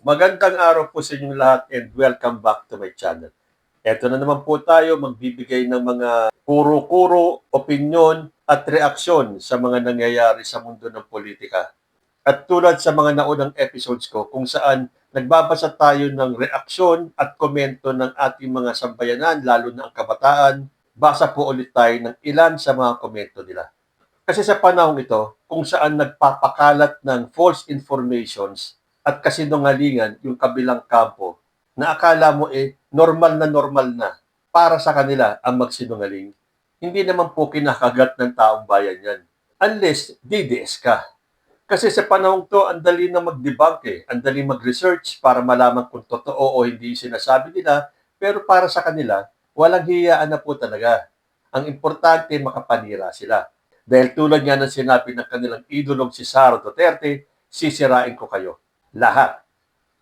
Magandang araw po sa inyong lahat and welcome back to my channel. Eto na naman po tayo magbibigay ng mga kuro-kuro, opinyon at reaksyon sa mga nangyayari sa mundo ng politika. At tulad sa mga naunang episodes ko kung saan nagbabasa tayo ng reaksyon at komento ng ating mga sambayanan, lalo na ang kabataan, basa po ulit tayo ng ilan sa mga komento nila. Kasi sa panahon ito, kung saan nagpapakalat ng false informations at kasinungalingan yung kabilang kampo, na akala mo normal na para sa kanila ang magsinungaling, hindi naman po kinakagat ng taong bayan yan. Unless DDS ka. Kasi sa panahon to, ang dali na mag-debunk ang dali mag-research para malaman kung totoo o hindi yung sinasabi nila, pero para sa kanila, walang hiyaan na po talaga. Ang importante, makapanira sila. Dahil tulad nga ng sinabi ng kanilang idolong si Sara Duterte, sisirain ko kayo. Lahat.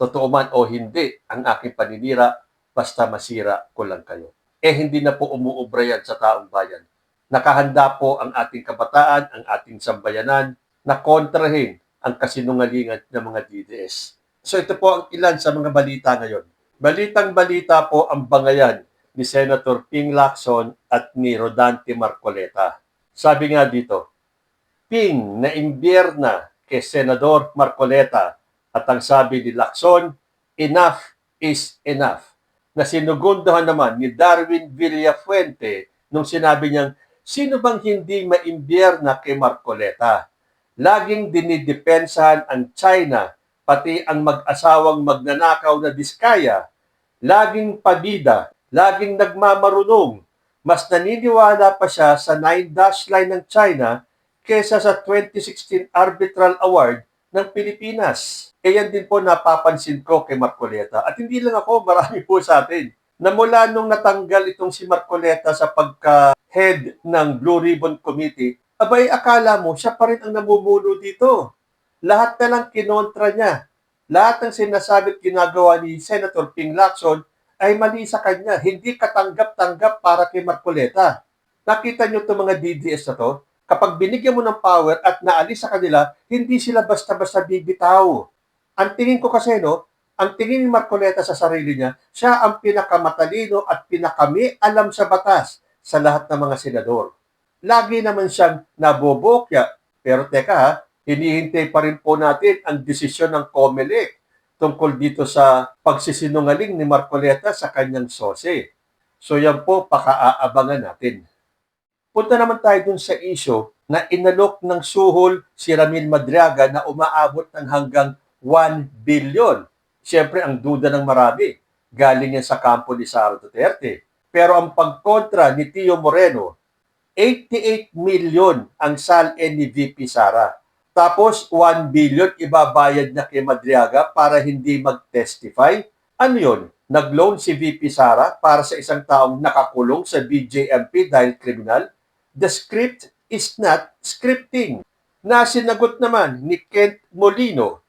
Totoo man o hindi ang aking paninira, basta masira ko lang kayo. Hindi na po umuubra yan sa taong bayan. Nakahanda po ang ating kabataan, ang ating sambayanan, na kontrahin ang kasinungalingan ng mga DDS. So ito po ang ilan sa mga balita ngayon. Balitang-balita po ang bangayan ni Senator Ping Lacson at ni Rodante Marcoleta. Sabi nga dito, Ping na imbierna kay Senador Marcoleta at ang sabi ni Lacson, enough is enough. Na sinugundohan naman ni Darwin Villafuente nung sinabi niyang, sino bang hindi maimbierna kay Marcoleta? Laging dinidepensahan ang China, pati ang mag-asawang magnanakaw na Diskaya, laging pabida, laging nagmamarunong. Mas naniniwala pa siya sa 9-dash line ng China kesa sa 2016 Arbitral Award ng Pilipinas. Yan din po napapansin ko kay Marcoleta. At hindi lang ako, marami po sa atin. Na mula nung natanggal itong si Marcoleta sa pagka-head ng Blue Ribbon Committee, abay akala mo siya pa rin ang namumuno dito. Lahat na lang kinontra niya. Lahat ng sinasabi at ginagawa ni Senator Ping Lacson ay mali sa kanya. Hindi katanggap-tanggap para kay Marcoleta. Nakita niyo itong mga DDS na to? Kapag binigyan mo ng power at naalis sa kanila, hindi sila basta-basta bibitaw. Ang tingin ko kasi, ang tingin ni Marcoleta sa sarili niya, siya ang pinakamatalino at pinakami alam sa batas sa lahat ng mga senador. Lagi naman siyang nabobokya. Pero teka hinihintay pa rin po natin ang desisyon ng COMELEC tungkol dito sa pagsisinungaling ni Marcoleta sa kanyang sose. So yan po, pakaaabangan natin. Punta naman tayo dun sa issue na inalok ng suhol si Ramil Madriaga na umaabot ng hanggang 1 billion. Siyempre, ang duda ng marami, galing yan sa kampo ni Sara Duterte. Pero ang pagkontra ni Tio Moreno, 88 million ang SALN ni VP Sara. Tapos 1 billion ibabayad na kay Madriaga para hindi mag-testify. Ano yun? Nag-loan si VP Sara para sa isang taong nakakulong sa BJMP dahil kriminal? The script is not scripting. Na sinagot naman ni Kent Molino,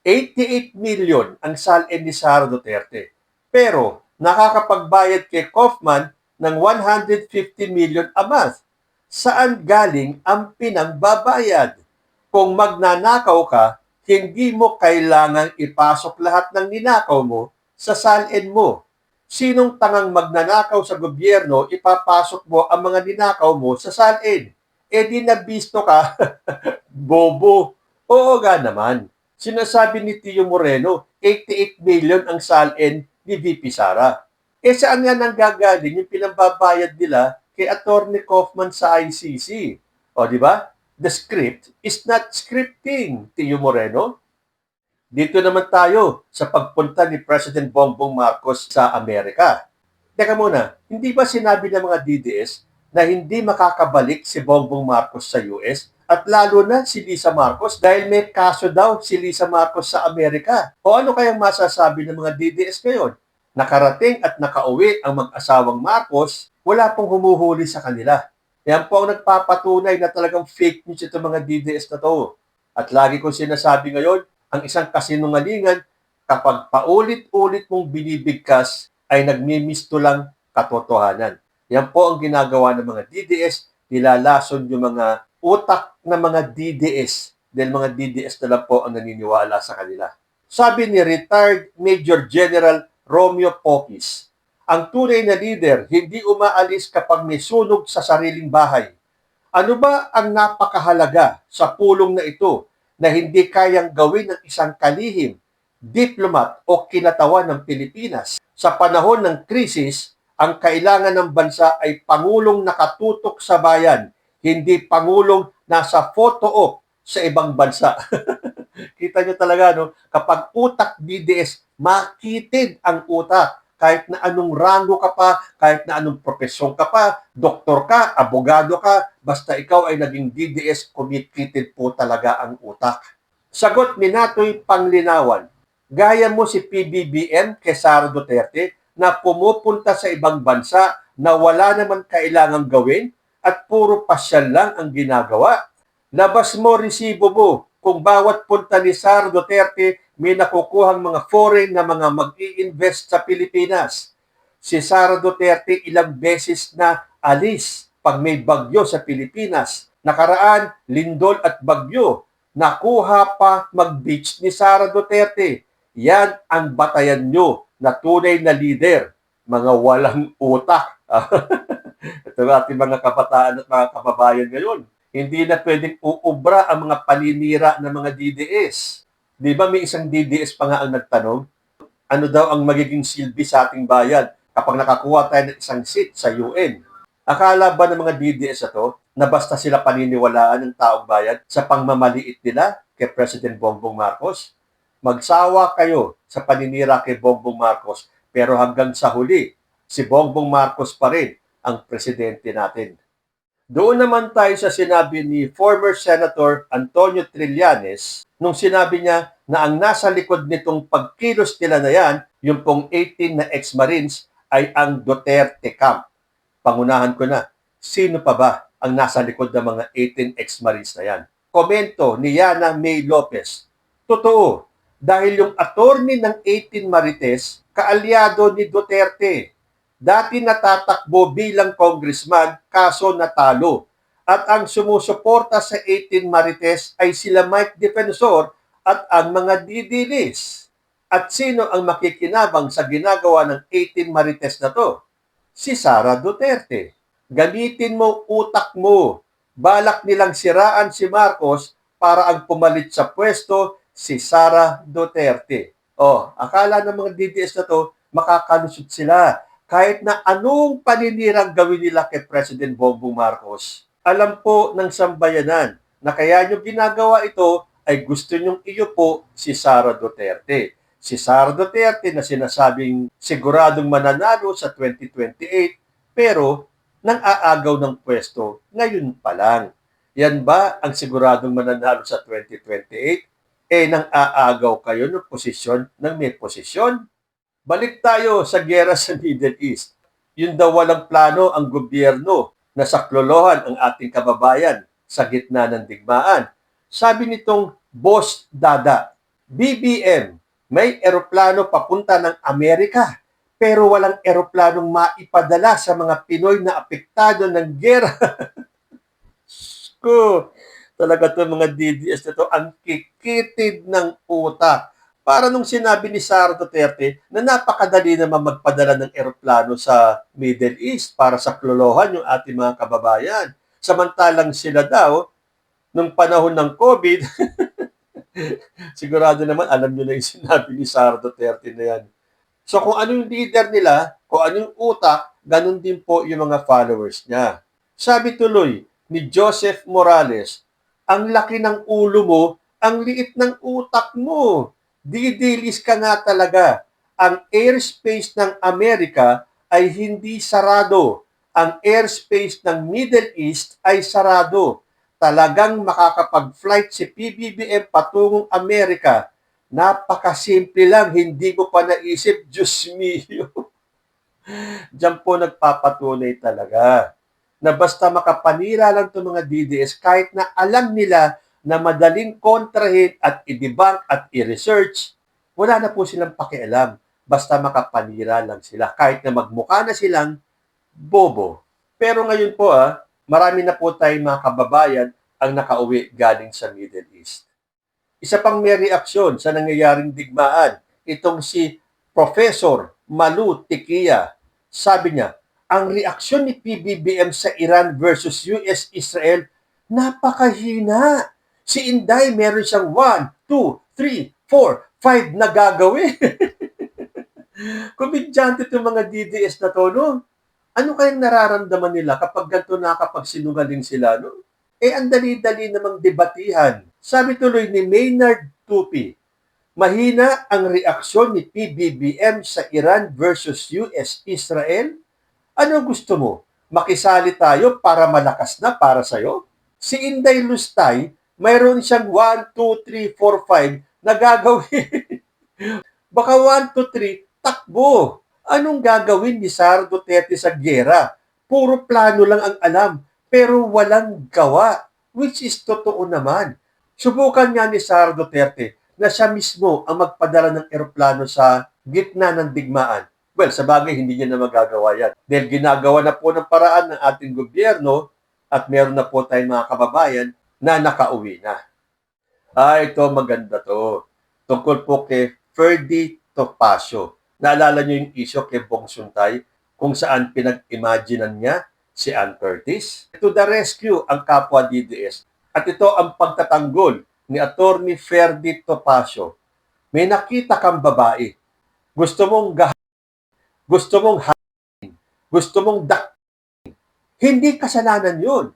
88 million ang SALN ni Sara Duterte. Pero nakakapagbayad kay Kaufman ng 150 million a month. Saan galing ang pinangbabayad? Kung magnanakaw ka, hindi mo kailangang ipasok lahat ng ninakaw mo sa SALN mo. Sinong tangang magnanakaw sa gobyerno, ipapasok mo ang mga ninakaw mo sa SALN? Di nabisto ka, bobo. Oo nga naman. Sinasabi ni Tio Moreno, 88 million ang SALN ni VP Sara. Saan nga nanggagaling yung pinambabayad nila kay Attorney Kaufman sa ICC? O, di ba? The script is not scripting, Tio Moreno. Dito naman tayo sa pagpunta ni President Bongbong Marcos sa Amerika. Teka muna, hindi ba sinabi ng mga DDS na hindi makakabalik si Bongbong Marcos sa US at lalo na si Lisa Marcos dahil may kaso daw si Lisa Marcos sa Amerika? O ano kayang masasabi ng mga DDS ngayon? Nakarating at nakauwi ang mag-asawang Marcos, wala pong humuhuli sa kanila. Yan po ang nagpapatunay na talagang fake news itong mga DDS na to. At lagi kong sinasabi ngayon, ang isang kasinungalingan, kapag paulit-ulit mong binibigkas, ay nagmimisto lang katotohanan. Yan po ang ginagawa ng mga DDS, nilalason yung mga utak ng mga DDS, dahil mga DDS na lang po ang naniniwala sa kanila. Sabi ni retired Major General Romeo Pocis, ang tunay na leader hindi umaalis kapag may sunog sa sariling bahay. Ano ba ang napakahalaga sa pulong na ito na hindi kayang gawin ng isang kalihim, diplomat o kinatawan ng Pilipinas? Sa panahon ng krisis, ang kailangan ng bansa ay pangulong nakatutok sa bayan, hindi pangulong nasa photo op sa ibang bansa. Kita nyo talaga, no? Kapag utak DDS, makitid ang utak. Kahit na anong rango ka pa, kahit na anong profesyon ka pa, doktor ka, abogado ka, basta ikaw ay naging DDS, kumikitid po talaga ang utak. Sagot ni Natoy Panglinawan, gaya mo si PBBM kay Sara Duterte na pumupunta sa ibang bansa na wala naman kailangang gawin at puro pasyal lang ang ginagawa. Labas mo resibo mo kung bawat punta ni Sara Duterte may nakukuhang mga foreign na mga mag-i-invest sa Pilipinas. Si Sara Duterte ilang beses na alis pag may bagyo sa Pilipinas. Nakaraan, lindol at bagyo. Nakuha pa mag-beach ni Sara Duterte. Yan ang batayan nyo na tunay na leader. Mga walang utak. Ito ang ating mga kabataan at mga kababayan ngayon. Hindi na pwedeng uubra ang mga paninira ng mga DDS. Di ba may isang DDS pa nga ang nagtanong? Ano daw ang magiging silbi sa ating bayan kapag nakakuha tayo ng isang seat sa UN? Akala ba ng mga DDS na to na basta sila paniniwalaan ng taong bayan sa pangmamaliit nila kay President Bongbong Marcos? Magsawa kayo sa paninira kay Bongbong Marcos pero hanggang sa huli, si Bongbong Marcos pa rin ang presidente natin. Doon naman tayo sa sinabi ni former Senator Antonio Trillanes nung sinabi niya na ang nasa likod nitong pagkilos nila na yan, yung pong 18 na ex-Marines, ay ang Duterte camp. Pangunahan ko na, sino pa ba ang nasa likod ng mga 18 ex-Marines na yan? Komento ni Yana May Lopez, totoo, dahil yung attorney ng 18 Marites, kaalyado ni Duterte. Dati natatakbo bilang congressman, kaso natalo. At ang sumusuporta sa 18 Marites ay sila Mike Defensor at ang mga didilis. At sino ang makikinabang sa ginagawa ng 18 Marites na to? Si Sara Duterte. Gamitin mo utak mo. Balak nilang siraan si Marcos para ang pumalit sa pwesto si Sara Duterte. Akala ng mga DDS na to, makakalusot sila kahit na anong paninirang gawin nila kay President Bongbong Marcos. Alam po ng sambayanan na kaya nyo ginagawa ito ay gusto nyong iupo si Sara Duterte. Si Sara Duterte na sinasabing siguradong mananalo sa 2028 pero nang aagaw ng pwesto ngayon pa lang. Yan ba ang siguradong mananalo sa 2028? Nang aagaw kayo ng posisyon ng may posisyon? Balik tayo sa giyera sa Middle East. Yun daw walang plano ang gobyerno na saklolohan ang ating kababayan sa gitna ng digmaan. Sabi nitong Boss Dada, BBM, may eroplano papunta ng Amerika pero walang eroplanong maipadala sa mga Pinoy na apektado ng giyera. Ko, talaga to mga DDS na to, ang kikitid ng utak. Para nung sinabi ni Sara Duterte na napakadali naman magpadala ng eroplano sa Middle East para sa klolohan yung ating mga kababayan. Samantalang sila daw, nung panahon ng COVID, sigurado naman alam nyo na yung sinabi ni Sara Duterte na yan. So kung ano yung leader nila, kung ano yung utak, ganun din po yung mga followers niya. Sabi tuloy ni Joseph Morales, ang laki ng ulo mo, ang liit ng utak mo. Didilis ka nga talaga. Ang airspace ng Amerika ay hindi sarado. Ang airspace ng Middle East ay sarado. Talagang makakapag-flight si PBBM patungong Amerika. Napakasimple lang, hindi mo pa naisip, Diyos mio. Diyan po nagpapatunay talaga na basta makapanira lang itong mga DDS kahit na alam nila na madaling kontrahin at i-debunk at i-research, wala na po silang pakialam. Basta makapanira lang sila kahit na magmukha na silang bobo. Pero ngayon po marami na po tayong mga kababayan ang nakauwi galing sa Middle East. Isa pang may reaksyon sa nangyayaring digmaan, itong si Professor Malu Tikia. Sabi niya, ang reaksyon ni PBBM sa Iran versus US-Israel, napakahina. Si Inday meron siyang 1, 2, 3, 4, 5 na gagawin. Komedyante itong mga DDS na to, no? Ano kayang nararamdaman nila kapag ganito nakakapagsinungaling sila, no? Ang dali-dali namang debatihan. Sabi tuloy ni Maynard Tupi, mahina ang reaksyon ni PBBM sa Iran versus US-Israel? Ano gusto mo? Makisali tayo para malakas na para sa'yo? Si Inday Lustay, mayroon siyang 1, 2, 3, 4, 5 na gagawin. Baka 1, 2, 3, takbo. Anong gagawin ni Sara Duterte sa giyera? Puro plano lang ang alam, pero walang gawa, which is totoo naman. Subukan nga ni Sara Duterte na siya mismo ang magpadala ng eroplano sa gitna ng digmaan. Well, sa bagay, hindi niya na magagawa yan. Dahil ginagawa na po ng paraan ng ating gobyerno at meron na po tayong mga kababayan na nakauwi na. Ito maganda to. Tungkol po kay Ferdy Topacio. Naalala niyo yung issue kay Bong Suntay kung saan pinag-imaginan niya si Ann Curtis? To the rescue ang kapwa DDS. At ito ang pagtatanggol ni Attorney Ferdy Topacio. May nakita kang babae. Gusto mong gusto mong gusto mong hindi kasalanan yun.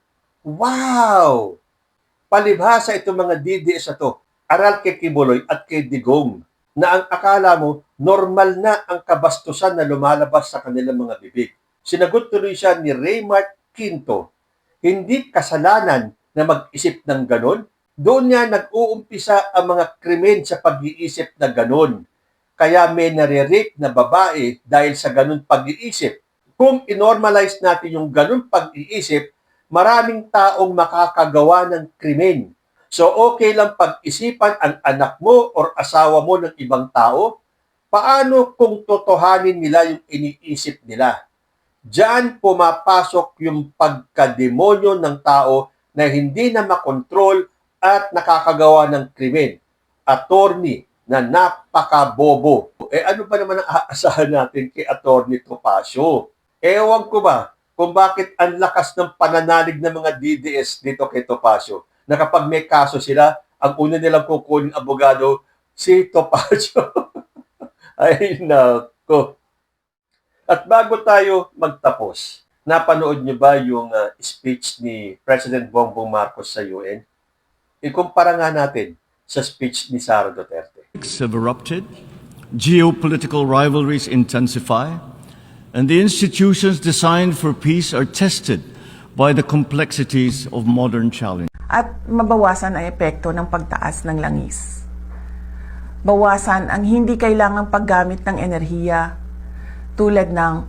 Wow! Palibhasa itong mga DDS na to, aral kay Kibuloy at kay Digong, na ang akala mo, normal na ang kabastusan na lumalabas sa kanilang mga bibig. Sinagot tuloy siya ni Raymart Quinto, hindi kasalanan na mag-isip ng ganon. Doon niya nag-uumpisa ang mga krimen sa pag-iisip na ganon. Kaya may nare-rape na babae dahil sa ganon pag-iisip. Kung inormalize natin yung ganon pag-iisip, maraming taong makakagawa ng krimen. So okay lang pag-isipan ang anak mo or asawa mo ng ibang tao? Paano kung totohanin nila yung iniisip nila? Diyan pumapasok yung pagkademonyo ng tao na hindi na makontrol at nakakagawa ng krimen. Attorney na napakabobo. Ano ba naman ang aasahan natin kay Attorney Topacio? Ewan ko ba kung bakit ang lakas ng pananalig ng mga DDS dito kay Topacio na kapag may kaso sila, ang una nilang kukunin abogado, si Topacio. Ay, nako. At bago tayo magtapos, napanood niyo ba yung speech ni President Bongbong Marcos sa UN? Ikumpara nga natin sa speech ni Sara Duterte. Have erupted, geopolitical rivalries intensify, and the institutions designed for peace are tested by the complexities of modern challenges. At mabawasan ang epekto ng pagtaas ng langis. Bawasan ang hindi kailangang paggamit ng enerhiya tulad ng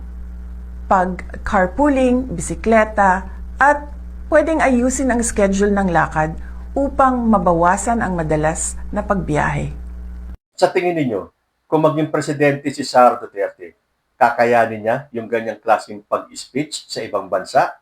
pag-carpooling, bisikleta, at pwedeng ayusin ang schedule ng lakad upang mabawasan ang madalas na pagbiyahe. Sa tingin ninyo, kung maging presidente si Sara Duterte, kakayanin niya yung ganyang klaseng pag-speech sa ibang bansa?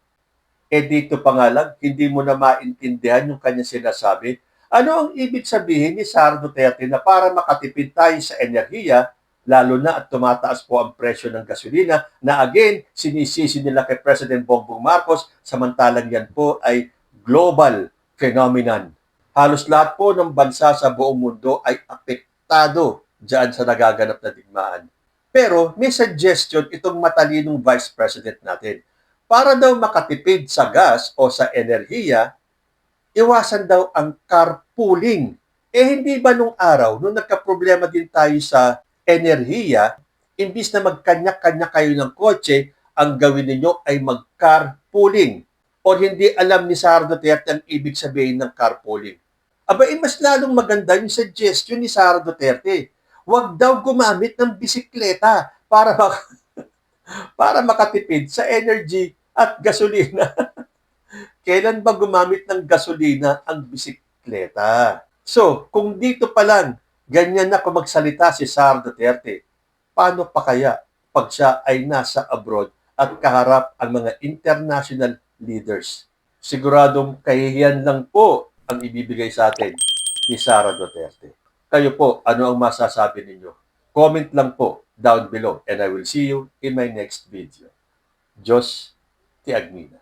Dito pa nga lang, hindi mo na maintindihan yung kanyang sinasabi. Ano ang ibig sabihin ni Sara Duterte na para makatipid tayo sa enerhiya, lalo na at tumataas po ang presyo ng gasolina, na again, sinisisi nila kay President Bongbong Marcos, samantalang yan po ay global phenomenon. Halos lahat po ng bansa sa buong mundo ay apektado dyan sa nagaganap na digmaan. Pero may suggestion itong matalinong Vice President natin. Para daw makatipid sa gas o sa enerhiya, iwasan daw ang carpooling. Hindi ba nung araw, nung nagka-problema din tayo sa enerhiya, imbis na magkanya-kanya kayo ng kotse, ang gawin ninyo ay mag-carpooling. O hindi alam ni Sara Duterte ang ibig sabihin ng carpooling. Mas lalong maganda yung suggestion ni Sara Duterte. Huwag daw gumamit ng bisikleta para makatipid sa energy at gasolina. Kailan ba gumamit ng gasolina ang bisikleta? So, kung dito pa lang, ganyan na kung magsalita si Sara Duterte, paano pa kaya pag siya ay nasa abroad at kaharap ang mga international leaders? Siguradong kahihiyan lang po ang ibibigay sa atin ni Sara Duterte. Kayo po, ano ang masasabi ninyo? Comment lang po down below and I will see you in my next video. Diyos ti Agmina.